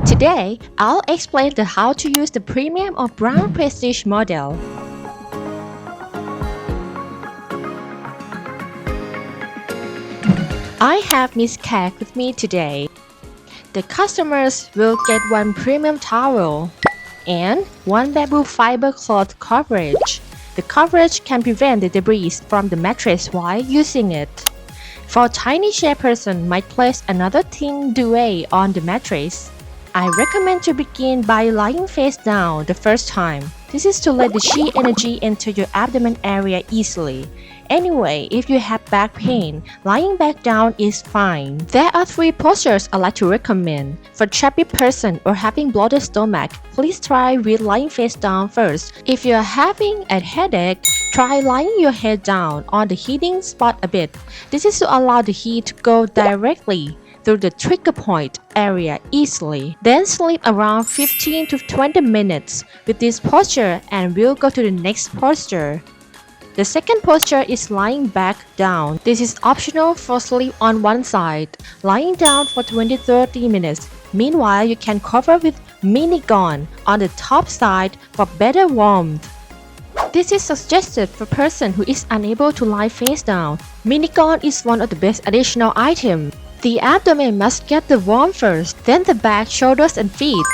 Today, I'll explain how to use the premium or brown prestige model. I have Miss Kak with me today. The customers will get one premium towel and one bamboo fiber cloth coverage. The coverage can prevent the debris from the mattress while using it. For tiny chairperson might place another thin duvet on the mattress. I recommend to begin by lying face down the first time. This is to let the chi energy enter your abdomen area easily. Anyway, if you have back pain, lying back down is fine. There are 3 postures I like to recommend. For chubby person or having bloated stomach, please try with lying face down first. If you are having a headache, try lying your head down on the heating spot a bit. This is to allow the heat to go directly through the trigger point area easily. Then sleep around 15 to 20 minutes with this posture and we'll go to the next posture. The second posture is lying back down. This is optional for sleep on one side. Lying down for 20-30 minutes. Meanwhile, you can cover with mini-GONR on the top side for better warmth. This is suggested for person who is unable to lie face down. Mini-GONR is one of the best additional items. The abdomen must get the warmth first, then the back, shoulders and feet.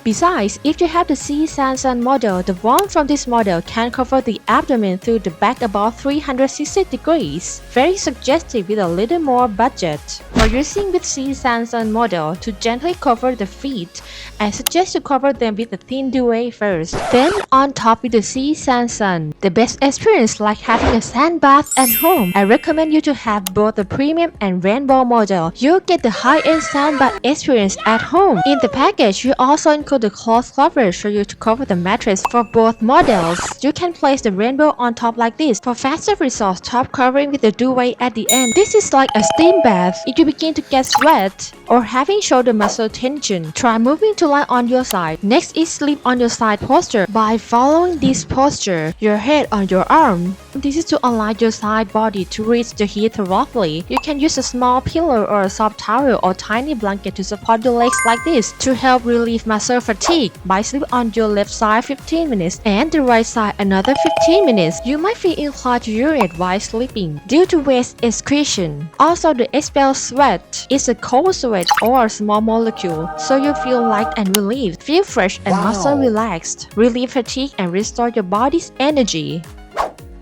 Besides, if you have the Sansan model, the warmth from this model can cover the abdomen through the back about 360 degrees. Very suggestive with a little more budget. For using with Sansan model to gently cover the feet, I suggest to cover them with a thin duvet first. Then on top with the Sansan. The best experience like having a sand bath at home. I recommend you to have both the premium and rainbow model. You'll get the high-end sand bath experience at home. In the package, you also include the cloth coverage for you to cover the mattress for both models. You can place the rainbow on top like this. For faster results, top covering with the duvet at the end. This is like a steam bath. If you begin to get sweat or having shoulder muscle tension, try moving to lie on your side. Next is sleep on your side posture. By following this posture, your head on your arm. This is to allow your side body to reach the heat roughly. You can use a small pillow or a soft towel or tiny blanket to support the legs like this to help relieve muscle fatigue. By sleep on your left side 15 minutes and the right side another 15 minutes. You might feel inclined to urinate while sleeping due to waste excretion. Also, the expelled sweat is a cold sweat or a small molecule, so you feel light and relieved, feel fresh and muscle relaxed, relieve fatigue and restore your body's energy.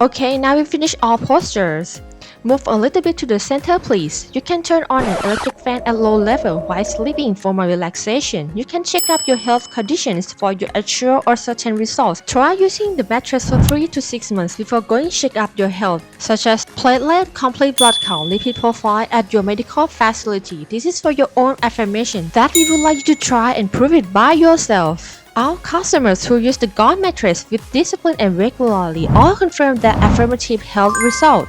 Okay, now we finish all postures. Move a little bit to the center please. You can turn on an electric fan at low level while sleeping for more relaxation. You can check up your health conditions for your assure or certain results. Try using the mattress for 3 to 6 months before going check up your health, such as platelet, complete blood count, lipid profile at your medical facility. This is for your own affirmation that we would like you to try and prove it by yourself. Our customers who use the GONR mattress with discipline and regularly all confirm their affirmative health result.